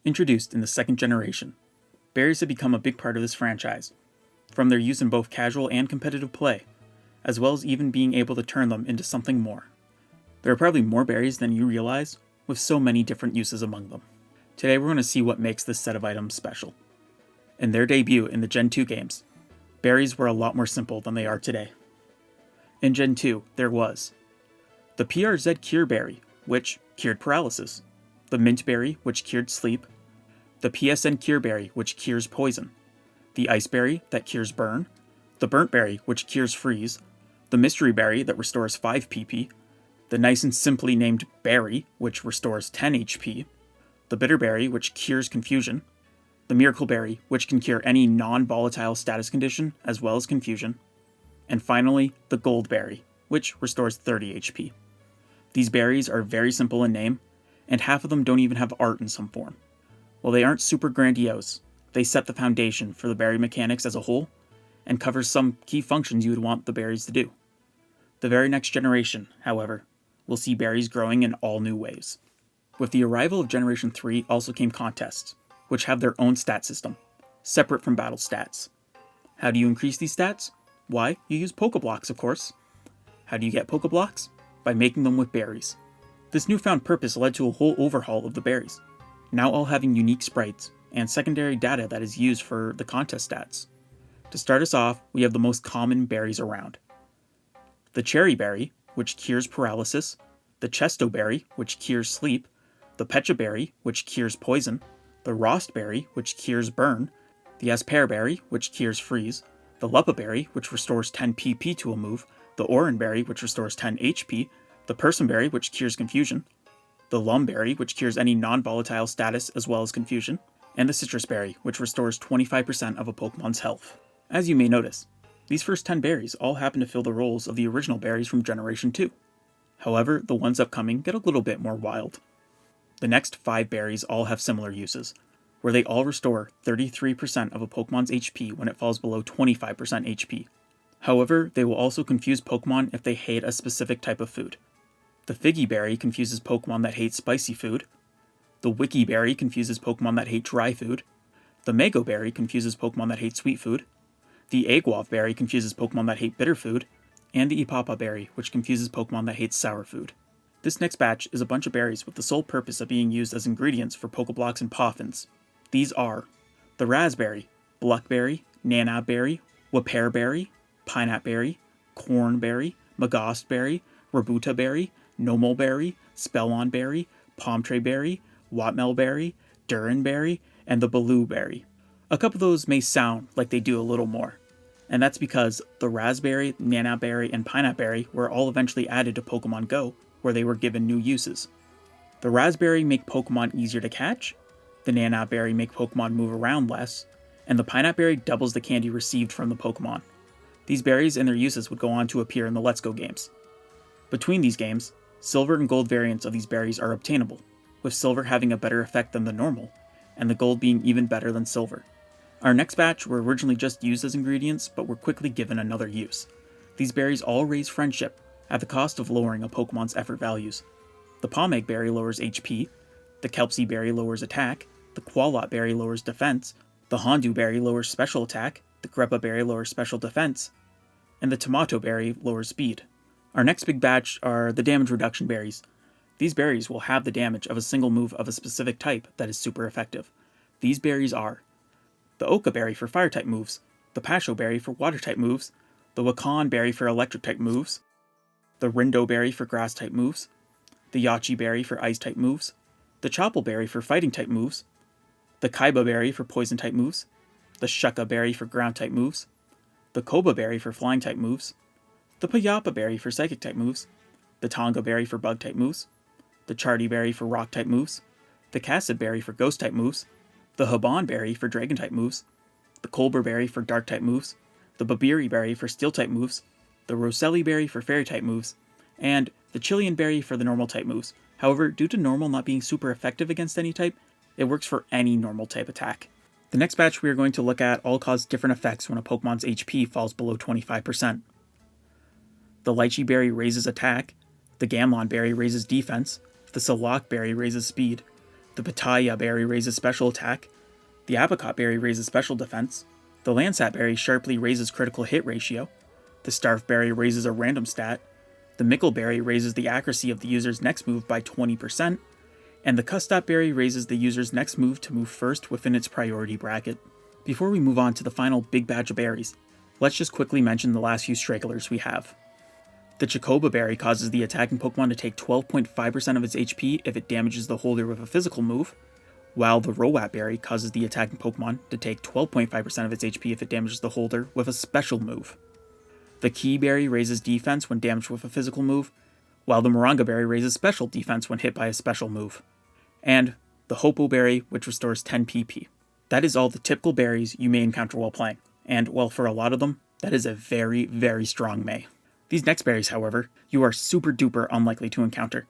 Introduced in the second generation, berries have become a big part of this franchise, from their use in both casual and competitive play, as well as even being able to turn them into something more. There are probably more berries than you realize, with so many different uses among them. Today we're going to see what makes this set of items special. In their debut in the Gen 2 games, berries were a lot more simple than they are today. In Gen 2, there was the PRZ Cure Berry, which cured paralysis, the Mint Berry, which cured sleep, the PSN Cure Berry, which cures poison, the Ice Berry, that cures burn, the Burnt Berry, which cures freeze, the Mystery Berry, that restores 5 PP, the nice and simply named Berry, which restores 10 HP, the Bitter Berry, which cures confusion, the Miracle Berry, which can cure any non-volatile status condition as well as confusion, and finally, the Gold Berry, which restores 30 HP. These berries are very simple in name, and half of them don't even have art in some form. While they aren't super grandiose, they set the foundation for the berry mechanics as a whole, and cover some key functions you would want the berries to do. The very next generation, however, will see berries growing in all new ways. With the arrival of Generation 3 also came contests, which have their own stat system, separate from battle stats. How do you increase these stats? Why, you use Pokeblocks, of course. How do you get Pokeblocks? By making them with berries. This newfound purpose led to a whole overhaul of the berries, now all having unique sprites, and secondary data that is used for the contest stats. To start us off, we have the most common berries around. The Cherry Berry, which cures paralysis, the Chesto Berry, which cures sleep, the Pecha Berry, which cures poison, the Rost Berry, which cures burn, the Aspear Berry, which cures freeze, the Lupa Berry, which restores 10 PP to a move, the Oran Berry, which restores 10 HP, the Persim Berry, which cures confusion, the Lum Berry, which cures any non-volatile status as well as confusion, and the Citrus Berry, which restores 25% of a Pokemon's health. As you may notice, these first 10 berries all happen to fill the roles of the original berries from Generation 2. However, the ones upcoming get a little bit more wild. The next 5 berries all have similar uses, where they all restore 33% of a Pokemon's HP when it falls below 25% HP. However, they will also confuse Pokemon if they hate a specific type of food. The Figgy Berry confuses Pokemon that hate spicy food, the Wiki Berry confuses Pokemon that hate dry food, the Mango Berry confuses Pokemon that hate sweet food, the Aguav Berry confuses Pokemon that hate bitter food, and the Ipapa Berry, which confuses Pokemon that hate sour food. This next batch is a bunch of berries with the sole purpose of being used as ingredients for Pokeblocks and Poffins. These are the Raspberry, Bluckberry, Nanabberry, Wapear Berry, Pineapple Berry, Cornberry, Magast Berry, Rabuta Berry, Nomol Berry, Spellon Berry, Palmtree Berry, Watmel Berry, Durin Berry, and the Baloo Berry. A couple of those may sound like they do a little more, and that's because the Raspberry, Nanaberry, and Pineapple Berry were all eventually added to Pokemon Go, where they were given new uses. The Raspberry make Pokemon easier to catch, the Nanaberry make Pokemon move around less, and the Pineapple Berry doubles the candy received from the Pokemon. These berries and their uses would go on to appear in the Let's Go games. Between these games, Silver and Gold variants of these berries are obtainable, with Silver having a better effect than the normal, and the Gold being even better than Silver. Our next batch were originally just used as ingredients, but were quickly given another use. These berries all raise friendship, at the cost of lowering a Pokemon's effort values. The Pomegg Berry lowers HP, the Kelpsy Berry lowers attack, the Qualot Berry lowers defense, the Hondu Berry lowers special attack, the Greppa Berry lowers special defense, and the Tomato Berry lowers speed. Our next big batch are the damage reduction berries. These berries will have the damage of a single move of a specific type that is super effective. These berries are the Oka Berry for fire-type moves, the Pasho Berry for water-type moves, the Wakan Berry for electric-type moves, the Rindo Berry for grass-type moves, the Yachi Berry for ice-type moves, the Chople Berry for fighting-type moves, the Kaiba Berry for poison-type moves, the Shucka Berry for ground-type moves, the Koba Berry for flying-type moves, the Payapa Berry for psychic-type moves, the Tonga Berry for bug-type moves, the Charty Berry for rock-type moves, the Cassid Berry for ghost-type moves, the Haban Berry for dragon-type moves, the Colbur Berry for dark-type moves, the Babiri Berry for steel-type moves, the Roselli Berry for fairy-type moves, and the Chilean Berry for the normal-type moves. However, due to normal not being super effective against any type, it works for any normal-type attack. The next batch we are going to look at all cause different effects when a Pokemon's HP falls below 25%. The Lychee Berry raises attack, the Gamlon Berry raises defense, the Salak Berry raises speed, The Pitaya berry raises special attack, the Apricot berry raises special defense, the Landsat berry sharply raises critical hit ratio, the Starf berry raises a random stat, the Mickle berry raises the accuracy of the user's next move by 20%, and the Custap berry raises the user's next move to move first within its priority bracket. Before we move on to the final big batch of berries, let's just quickly mention the last few stragglers we have. The Chocoba berry causes the attacking Pokemon to take 12.5% of its HP if it damages the holder with a physical move, while the Rowat berry causes the attacking Pokemon to take 12.5% of its HP if it damages the holder with a special move. The Key berry raises defense when damaged with a physical move, while the Moronga berry raises special defense when hit by a special move. And the Hopo berry, which restores 10 PP. That is all the typical berries you may encounter while playing, and well, for a lot of them, that is a very, very strong May. These next berries, however, you are super duper unlikely to encounter,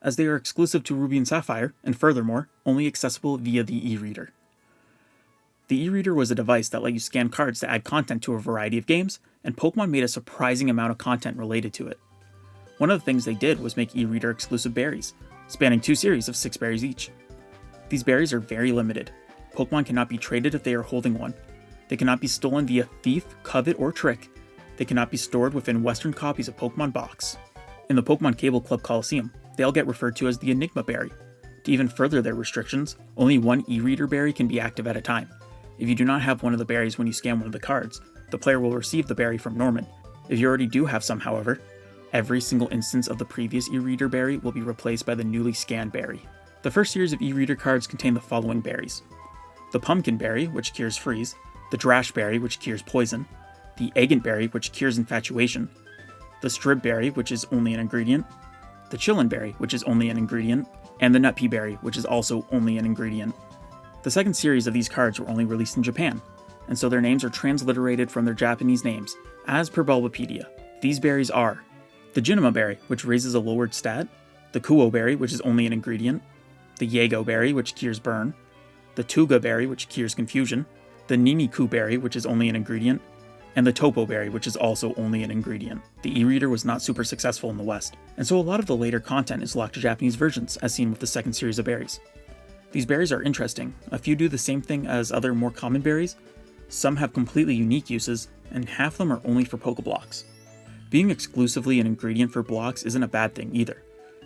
as they are exclusive to Ruby and Sapphire, and furthermore, only accessible via the e-reader. The e-reader was a device that let you scan cards to add content to a variety of games, and Pokemon made a surprising amount of content related to it. One of the things they did was make e-reader exclusive berries, spanning 2 series of 6 berries each. These berries are very limited. Pokemon cannot be traded if they are holding one. They cannot be stolen via Thief, Covet, or Trick. They cannot be stored within Western copies of Pokemon Box. In the Pokemon Cable Club Coliseum, they all get referred to as the Enigma berry. To even further their restrictions, only one e-reader berry can be active at a time. If you do not have one of the berries when you scan one of the cards, the player will receive the berry from Norman. If you already do have some, however, every single instance of the previous e-reader berry will be replaced by the newly scanned berry. The first series of e-reader cards contain the following berries: the Pumpkin berry, which cures Freeze, the Drash berry, which cures Poison, the Agant berry, which cures Infatuation, the Strib berry, which is only an ingredient, the Chillin berry, which is only an ingredient, and the Nut Pea berry, which is also only an ingredient. The second series of these cards were only released in Japan, and so their names are transliterated from their Japanese names, as per Bulbapedia. These berries are the Jinama berry, which raises a lowered stat, the Kuo berry, which is only an ingredient, the Yago berry, which cures Burn, the Tuga berry, which cures Confusion, the Niniku berry, which is only an ingredient, and the Topo berry, which is also only an ingredient. The e-reader was not super successful in the West, and so a lot of the later content is locked to Japanese versions, as seen with the second series of berries. These berries are interesting. A few do the same thing as other more common berries, some have completely unique uses, and half of them are only for Pokeblocks. Being exclusively an ingredient for blocks isn't a bad thing either.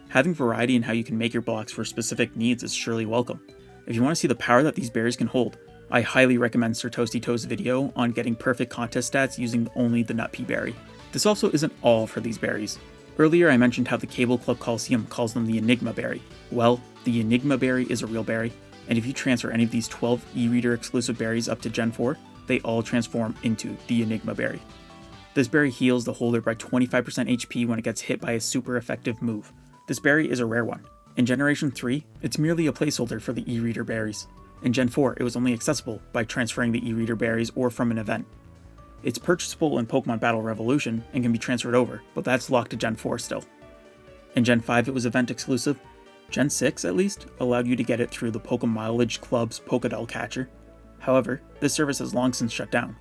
Having variety in how you can make your blocks for specific needs is surely welcome. If you want to see the power that these berries can hold, I highly recommend Sir Toasty Toe's video on getting perfect contest stats using only the Nut Pea berry. This also isn't all for these berries. Earlier I mentioned how the Cable Club Coliseum calls them the Enigma berry. Well, the Enigma berry is a real berry, and if you transfer any of these 12 e-reader exclusive berries up to Gen 4, they all transform into the Enigma berry. This berry heals the holder by 25% HP when it gets hit by a super effective move. This berry is a rare one. In Generation 3, it's merely a placeholder for the e-reader berries. In Gen 4, it was only accessible by transferring the e-reader berries or from an event. It's purchasable in Pokemon Battle Revolution and can be transferred over, but that's locked to Gen 4 still. In Gen 5 it was event exclusive. Gen 6, at least, allowed you to get it through the Pokemileage Club's Pokédoll Catcher. However, this service has long since shut down.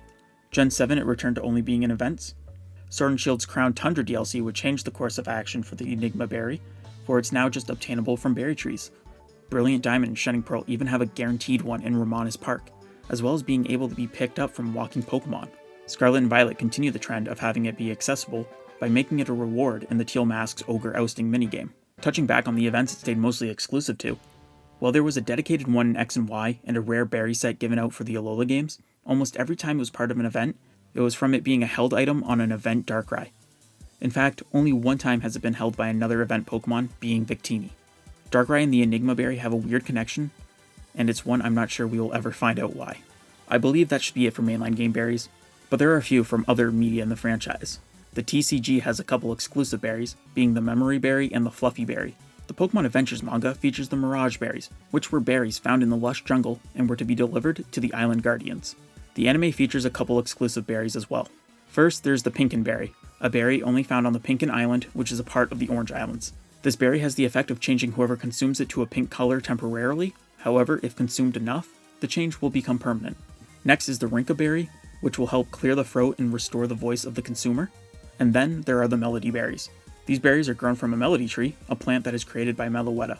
Gen 7 it returned to only being in events. Sword and Shield's Crown Tundra DLC would change the course of action for the Enigma berry, for it's now just obtainable from berry trees. Brilliant Diamond and Shining Pearl even have a guaranteed one in Romanus Park, as well as being able to be picked up from walking Pokemon. Scarlet and Violet continue the trend of having it be accessible by making it a reward in the Teal Mask's Ogre Ousting minigame. Touching back on the events it stayed mostly exclusive to, while there was a dedicated one in X and Y and a rare berry set given out for the Alola games, almost every time it was part of an event, it was from it being a held item on an event Darkrai. In fact, only one time has it been held by another event Pokemon, being Victini. Darkrai and the Enigma berry have a weird connection, and it's one I'm not sure we will ever find out why. I believe that should be it for mainline game berries, but there are a few from other media in the franchise. The TCG has a couple exclusive berries, being the Memory Berry and the Fluffy Berry. The Pokemon Adventures manga features the Mirage Berries, which were berries found in the lush jungle and were to be delivered to the Island Guardians. The anime features a couple exclusive berries as well. First, there's the Pinkin Berry, a berry only found on the Pinkin Island, which is a part of the Orange Islands. This berry has the effect of changing whoever consumes it to a pink color temporarily. However, if consumed enough, the change will become permanent. Next is the Rinka Berry, which will help clear the throat and restore the voice of the consumer. And then there are the Melody Berries. These berries are grown from a melody tree, a plant that is created by Meloetta.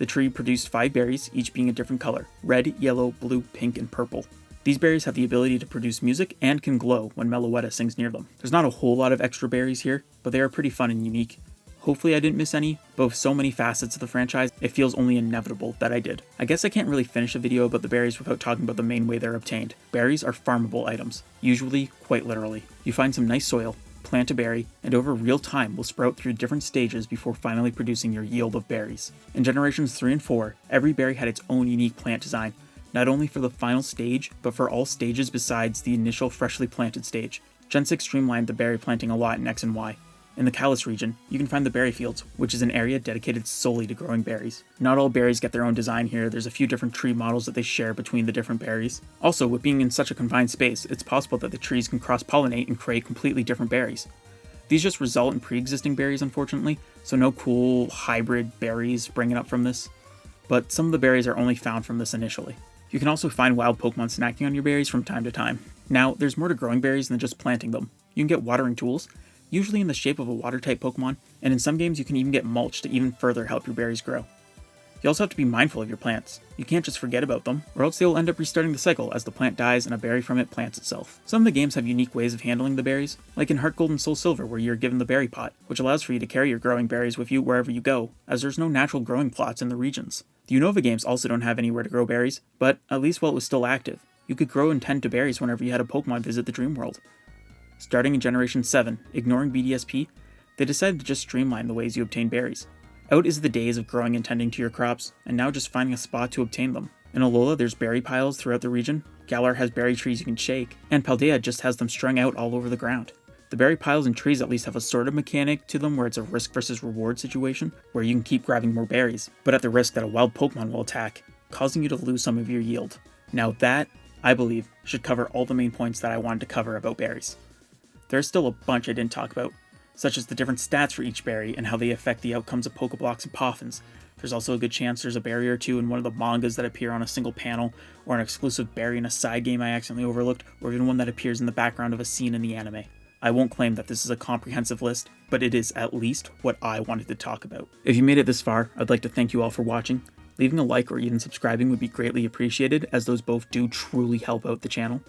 The tree produced 5 berries, each being a different color: red, yellow, blue, pink, and purple. These berries have the ability to produce music and can glow when Meloetta sings near them. There's not a whole lot of extra berries here, but they are pretty fun and unique. Hopefully I didn't miss any, but with so many facets of the franchise, it feels only inevitable that I did. I guess I can't really finish a video about the berries without talking about the main way they're obtained. Berries are farmable items, usually quite literally. You find some nice soil, plant a berry, and over real time will sprout through different stages before finally producing your yield of berries. In generations 3 and 4, every berry had its own unique plant design, not only for the final stage, but for all stages besides the initial freshly planted stage. Gen 6 streamlined the berry planting a lot in X and Y. In the Kalos region, you can find the berry fields, which is an area dedicated solely to growing berries. Not all berries get their own design here, there's a few different tree models that they share between the different berries. Also, with being in such a confined space, it's possible that the trees can cross-pollinate and create completely different berries. These just result in pre-existing berries, unfortunately, so no cool hybrid berries springing up from this. But some of the berries are only found from this initially. You can also find wild Pokemon snacking on your berries from time to time. Now, there's more to growing berries than just planting them. You can get watering tools, usually in the shape of a water-type Pokemon, and in some games you can even get mulch to even further help your berries grow. You also have to be mindful of your plants. You can't just forget about them, or else they will end up restarting the cycle as the plant dies and a berry from it plants itself. Some of the games have unique ways of handling the berries, like in Heart Gold and Soul Silver where you're given the berry pot, which allows for you to carry your growing berries with you wherever you go, as there's no natural growing plots in the regions. The Unova games also don't have anywhere to grow berries, but at least while it was still active, you could grow and tend to berries whenever you had a Pokemon visit the Dream World. Starting in Generation 7, ignoring BDSP, they decided to just streamline the ways you obtain berries. Out is the days of growing and tending to your crops, and now just finding a spot to obtain them. In Alola, there's berry piles throughout the region, Galar has berry trees you can shake, and Paldea just has them strung out all over the ground. The berry piles and trees at least have a sort of mechanic to them where it's a risk versus reward situation, where you can keep grabbing more berries, but at the risk that a wild Pokemon will attack, causing you to lose some of your yield. Now that, I believe, should cover all the main points that I wanted to cover about berries. There's still a bunch I didn't talk about, such as the different stats for each berry and how they affect the outcomes of Pokeblocks and Poffins. There's also a good chance there's a berry or two in one of the mangas that appear on a single panel, or an exclusive berry in a side game I accidentally overlooked, or even one that appears in the background of a scene in the anime. I won't claim that this is a comprehensive list, but it is at least what I wanted to talk about. If you made it this far, I'd like to thank you all for watching. Leaving a like or even subscribing would be greatly appreciated, as those both do truly help out the channel.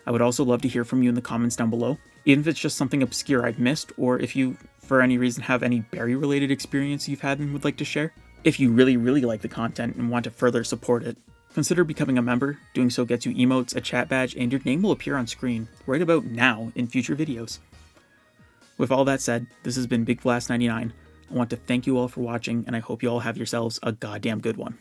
I would also love to hear from you in the comments down below, even if it's just something obscure I've missed, or if you, for any reason, have any berry-related experience you've had and would like to share. If you really like the content and want to further support it, consider becoming a member. Doing so gets you emotes, a chat badge, and your name will appear on screen right about now in future videos. With all that said, this has been Big Blast 99. I want to thank you all for watching, and I hope you all have yourselves a goddamn good one.